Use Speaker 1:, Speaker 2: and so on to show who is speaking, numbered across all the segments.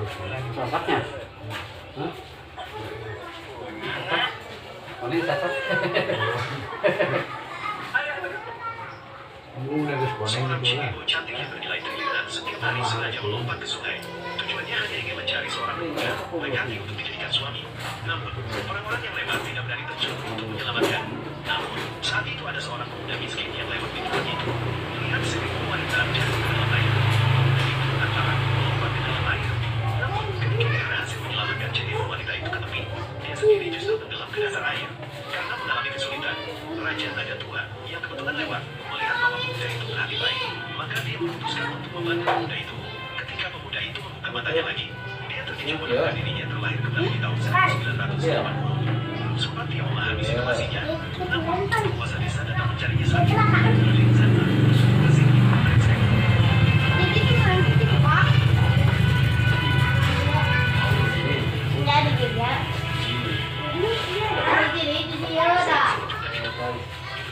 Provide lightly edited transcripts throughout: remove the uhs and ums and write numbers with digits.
Speaker 1: Sasaknya? Hah? Sasak? Ini sasak?
Speaker 2: Seorang cewek cantik yang bernilai triliunan setiap hari sengaja melompat ke sungai. Tujuannya hanya ingin mencari seorang pemuda laki-laki untuk dijadikan suami. Namun, orang-orang yang lewat tidak berani terjun untuk menyelamatkan. Namun, saat itu ada seorang pemuda miskin yang lewat di tempat itu. Melihat seribu wanita jatuh ke dalam air. Pemuda itu antara melompat ke dalam air. Namun, ketika dia berhasil menyelamatkan seribu wanita itu ke tepi, dia sendiri justru tenggelam ke dasar air. Karena mengalami kesulitan, Raja Naga Tua yang kebetulan lewat melihat bahwa pemuda itu berhati baik, maka dia memutuskan untuk membantu pemuda itu. Ketika pemuda itu membuka matanya lagi, dia terkejut menemukan dirinya terlahir kembali di tahun 1980. Sempat dia memahami situasinya, namun penguasa desa datang mencarinya sakit. Dari sana, kesini brengsek.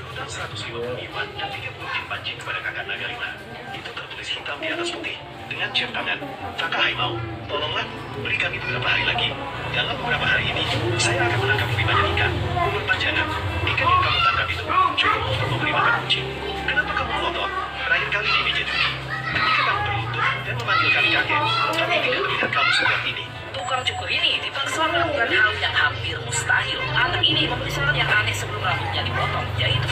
Speaker 2: Berhutang 150 iwan dan 30 tin pancing kepada kakak naga lima. Itu tertulis hitam di atas putih dengan jam tangan. Kakak Harimau, tolonglah beri kami beberapa hari lagi. Dalam beberapa hari ini, saya akan menangkap lebih banyak ikan. Menurut Panjana, ikan yang kamu tangkap itu cukup untuk memberi makan kucing. Kenapa kamu melotot? Terakhir kali di meja judi. Ketika kamu berlutut dan memanggil kami kakek, kami tidak melihat kamu seperti ini.
Speaker 3: Tukang cukur ini dipaksa melakukan hal yang hampir mustahil. Anak ini memberi saran yang aneh sebelum rambutnya dipotong, yaitu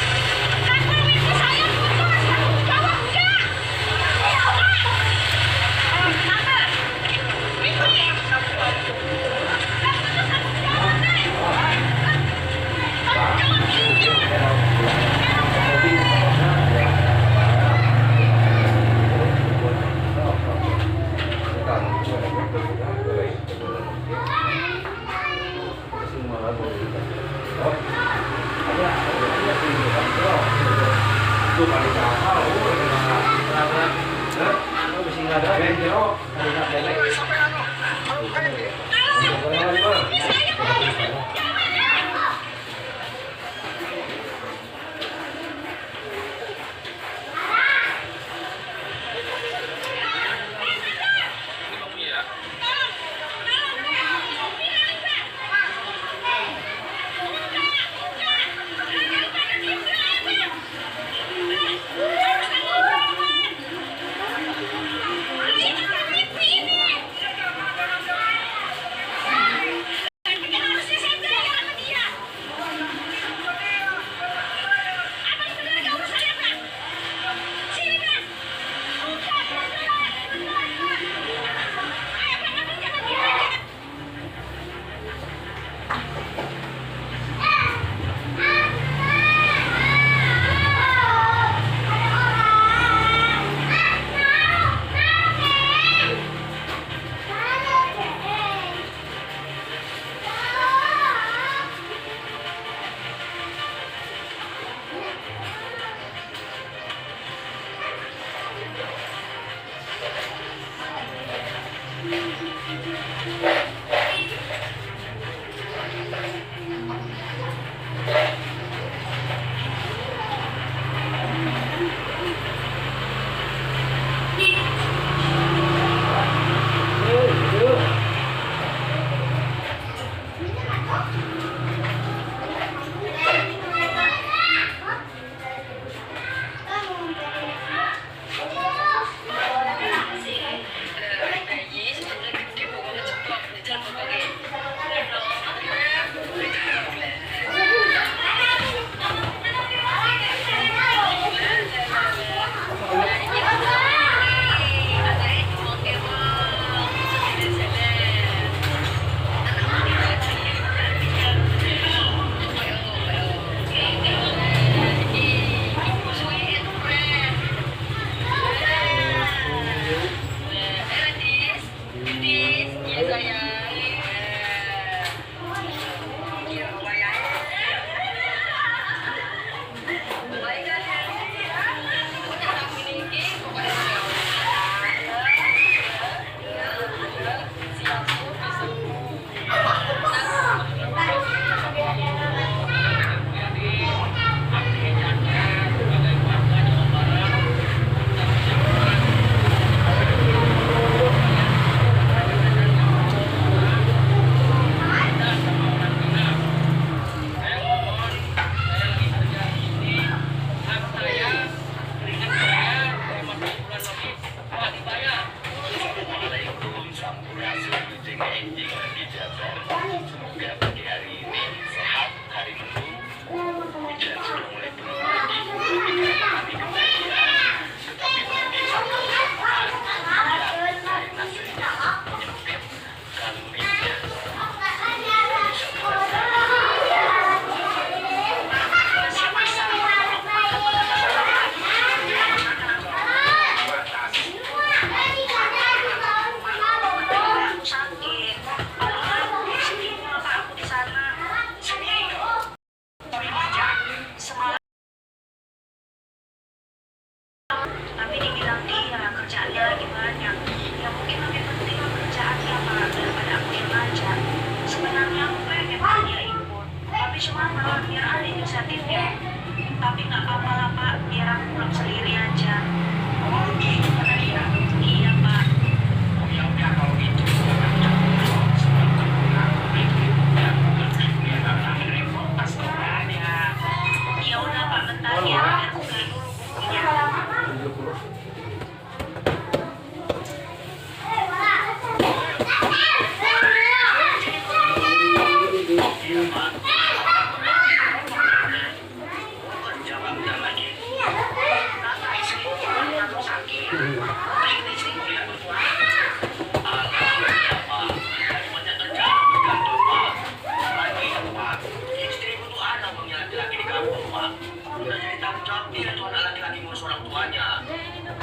Speaker 2: Pak. Udah jadi tanggung jawab dia tuh anak laki-laki ngurus orang tuanya.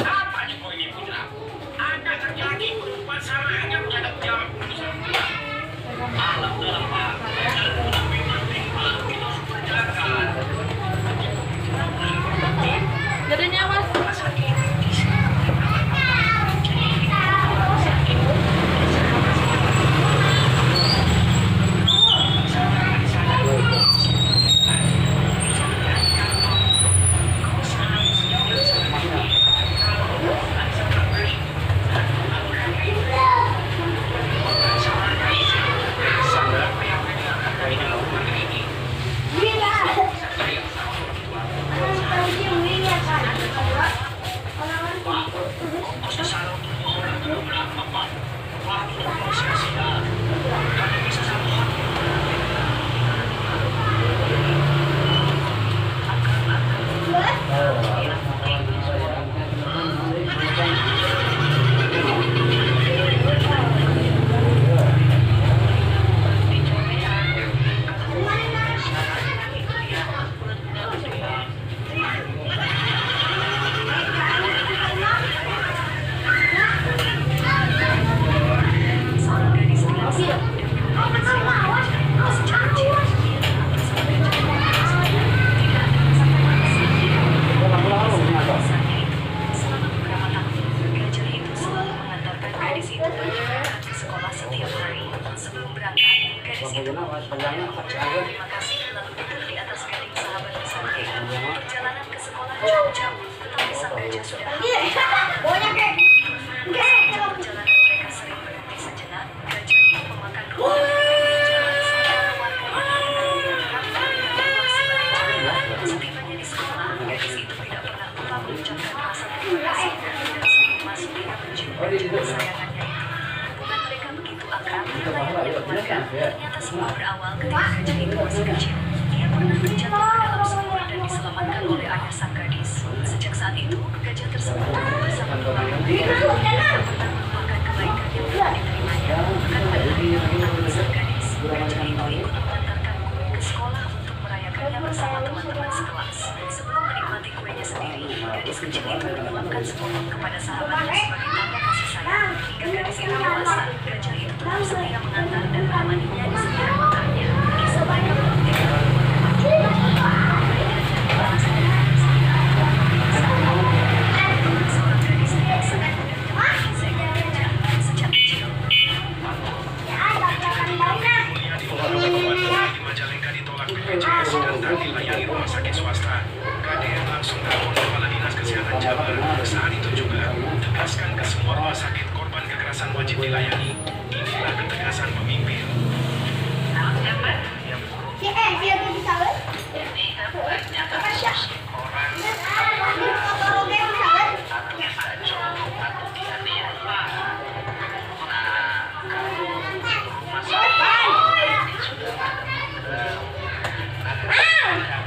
Speaker 2: Apa Jokowi ini punya? Ada laki-laki perempuan sama aja punya tanggung jawab. Alam dalam Pak. Jangan lebih penting Pak. Kita harus berjaga.
Speaker 4: Jadinya mas.
Speaker 2: Rumah sakit.
Speaker 3: Perjalanan ke sekolah cukup jauh, tetapi sang gajah sudah perjalanan mereka sering berhenti sejenak. Gajah itu memakan ruang di jalan sementara warga setibanya di sekolah, gadis itu tidak pernah lupa mengucapkan rasa terima kasih dan sering memasukinya mencium kesayangannya itu. Hubungan mereka begitu akrab, layaknya keluarga. Ternyata semua berawal ketika gajah itu masih kecil. Dia pernah terjatuh ke dalam sumur dan diselamatkan oleh ayah sang gadis. Sejak saat itu, gajah tersebut tumbuh bersama keluarga. Dia tak pernah melupakan kebaikan yang telah diterimanya. Bukan pada hari ulang sang gadis, gajah itu ikut mengantarkan kue ke sekolah untuk merayakannya bersama teman-teman sekelas. Sebelum menikmati kuenya sendiri, gadis kecil itu menyuapkan sepotong kepada sahabatnya sebagai tanda kasih sayang. Hingga gadis itu dewasa, gajah itu tetap setia mengantar dan menemaninya di setiap langkahnya. Kisah mereka membuktikan seorang gadis yang sangat mudah seekor gajah sejak kecil.
Speaker 2: Di Majalengka ditolak BPJS dan tak dilayani rumah sakit swasta. KDN langsung telepon Kepala Dinas Kesehatan Jabar. Saat itu juga tegaskan ke semua rumah sakit korban kekerasan wajib dilayani. Inilah ketegasan pemimpin.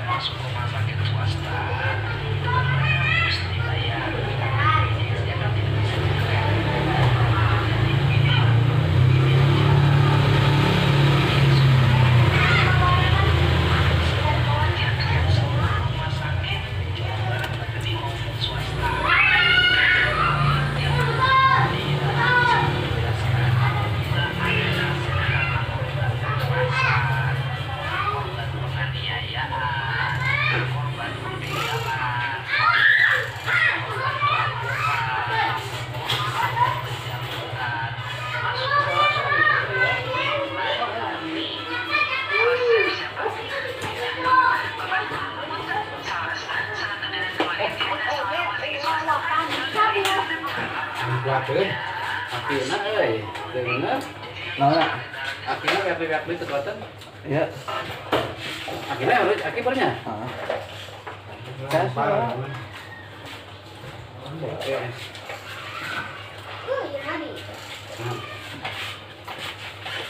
Speaker 2: Masuk rumah sakit swasta. Mesti dibayar.
Speaker 1: Waduh, akhirnya bener.
Speaker 5: Nah,
Speaker 1: Akhirnya WP beli kekuatan.
Speaker 5: ya.
Speaker 1: Akhirnya harus akibatnya.
Speaker 5: Saya sudah.
Speaker 1: Oke.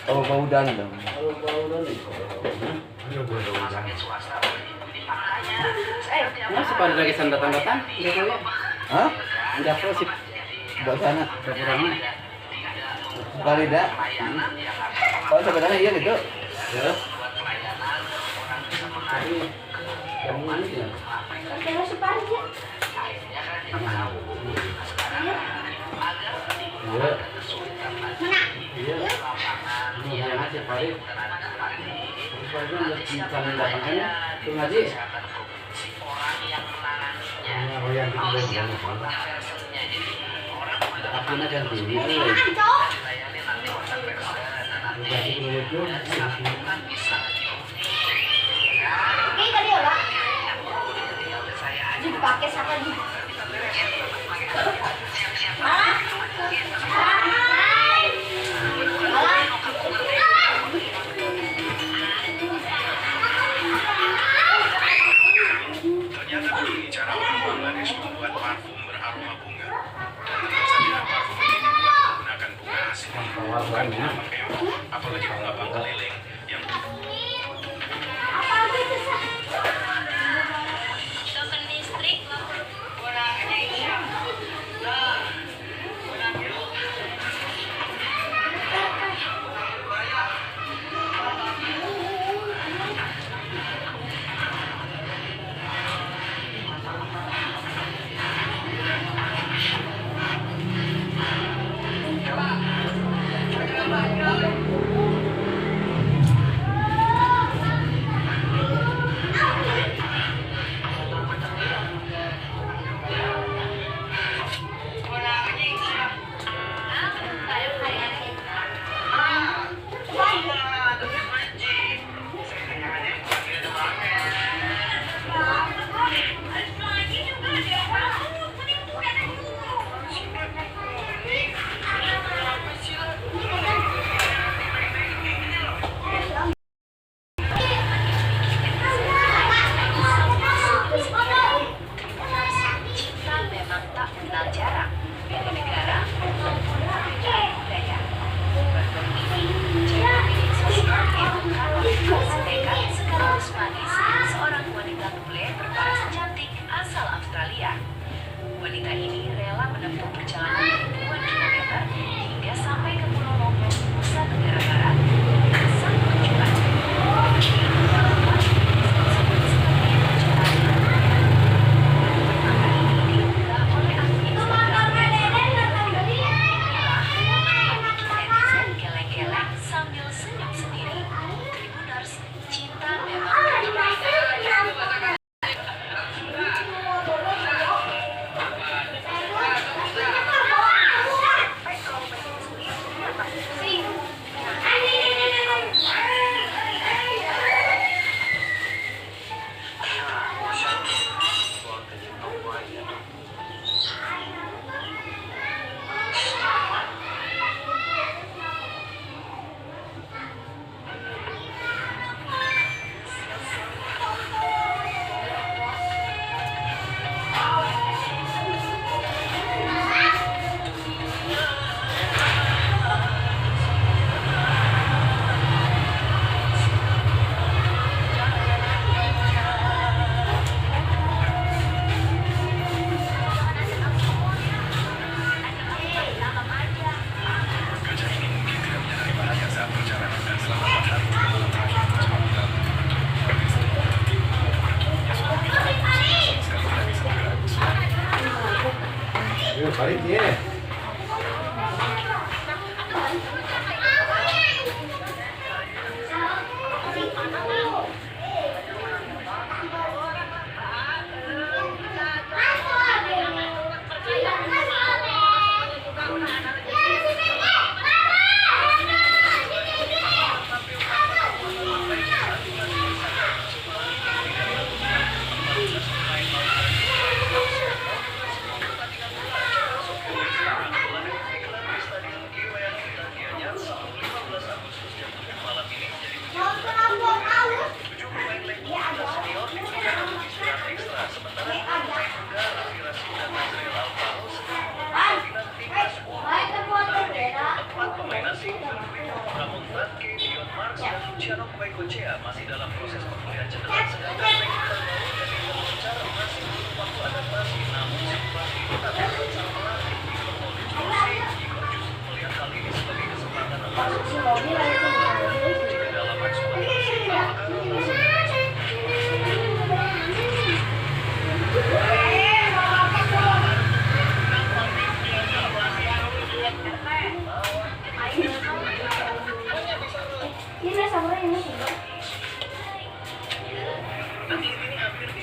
Speaker 5: Bau udang dong.
Speaker 1: Masih pada lagi datang-datang?
Speaker 5: Hah?
Speaker 1: Udah apa sih?
Speaker 5: Buat sana.
Speaker 1: Udah kurangnya?
Speaker 5: Kali dah. Oh sebenarnya iya gitu.
Speaker 1: Ya. Tapi yang manis ya.
Speaker 6: Kalau sepanjang.
Speaker 1: Iya. Iya. Ini yang aja Farid. Farid udah cincang datangannya. Tuh ngaji. Oh yang kita akhirnya ganti ini.
Speaker 6: Oke kali ya Pak. Dipakai siapa di?
Speaker 2: Ternyata begini cara orang Bangladesh membuat parfum beraroma bunga. Dan tentu saja parfum ini dibuat menggunakan bunga asli, bukan bunga makeo, apalagi bunga bangkeliling yang
Speaker 3: Token listrik cinta memang tak kenal jarak, beda negara maupun perbedaan budaya. Baru ini menjadi media sosial yang mengungkapkan nekat sekaligus manis seorang wanita bule berparas cantik asal Australia. Wanita ini rela menempuh perjalanan ribuan kilometer hingga sampai ke Pulau Lombok, Nusa Tenggara Barat dengan sang penjual. Netizen geleng-geleng sambil senyum sendiri. Tribuners, cinta memang berbeda.
Speaker 2: gajah ini mungkin tidak menyadari bahaya saat perjalanan dan selama 4 hari malam terakhir bersama Bilal. Dia sudah bilang sekali tidak bisa bergerak.
Speaker 1: Yuk Farid ya.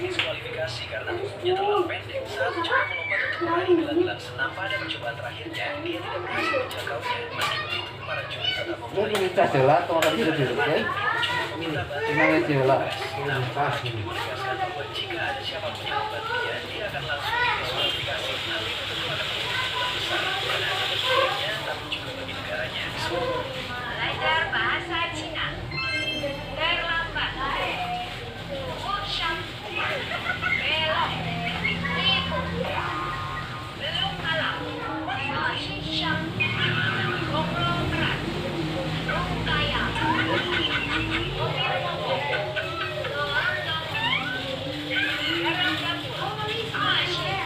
Speaker 2: didiskualifikasi karena tubuhnya terlalu pendek saat mencoba melompat untuk meraih gelang-gelang senam pada percobaan terakhirnya. Dia tidak berhasil menjangkaunya. Meski begitu, para juri tetap
Speaker 5: Lu
Speaker 2: memulai
Speaker 5: bisa jelas kalau tadi sudah duduk ya.
Speaker 2: meminta bantuan.
Speaker 5: Cuma jelas.
Speaker 2: Namun, para juri menegaskan bahwa jika ada siapapun yang membantunya, dia akan langsung didiskualifikasi. Hal itu tentu akan menjadi peluang besar bukan hanya bagi dirinya, tapi juga bagi negaranya.
Speaker 3: Belajar bahasa Cina. Terlambat. Usham. Belok. Tipu. Belum malam. Mahisham. Konglomerat. Rungkaya. Mobil mogok. Doang dong. Garang dapur. Asyik.